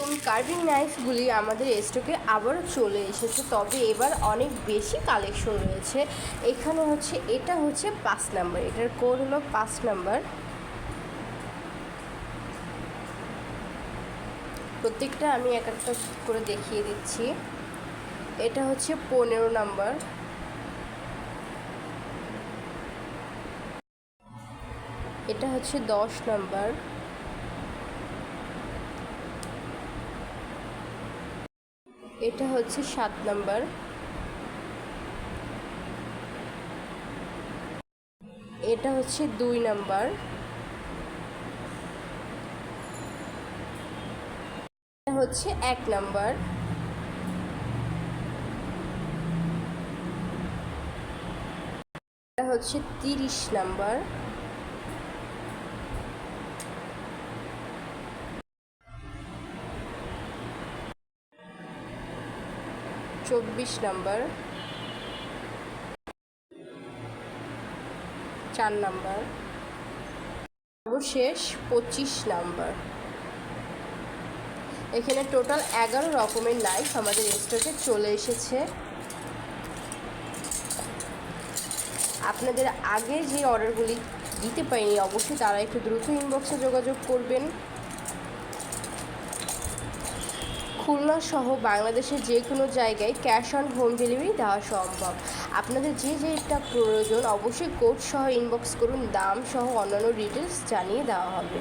নতুন কার্ভিং নাইফগুলি আমাদের স্টকে আবারও চলে এসেছে, তবে এবার অনেক বেশি কালেকশন রয়েছে। এখানে হচ্ছে এটা হচ্ছে 5 নাম্বার, এটার কোড হলো 5 নাম্বার। প্রত্যেকটা আমি এক একটা করে দেখিয়ে দিচ্ছি। এটা হচ্ছে 15 নাম্বার, এটা হচ্ছে 10 নাম্বার, এটা হচ্ছে 7 নাম্বার, এটা হচ্ছে 2 নাম্বার, এটা হচ্ছে 1 নাম্বার, এটা হচ্ছে 30 নাম্বার, চব্বিশ নাম্বার, 4 নাম্বার, সর্বশেষ 25 নাম্বার। এখানে টোটাল 11 রকমের নাইফ আমাদের স্টকে চলে এসেছে। আপনাদের আগে যে অর্ডারগুলি দিতে পারিনি, অবশ্যই তারা একটু দ্রুত ইনবক্সে যোগাযোগ করবেন। খুলনা সহ বাংলাদেশের যে কোনো জায়গায় ক্যাশ অন হোম ডেলিভারি দেওয়া সম্ভব। আপনাদের যে যেটা প্রয়োজন অবশ্যই কোড সহ ইনবক্স করুন, দাম সহ অন্যান্য ডিটেলস জানিয়ে দেওয়া হবে।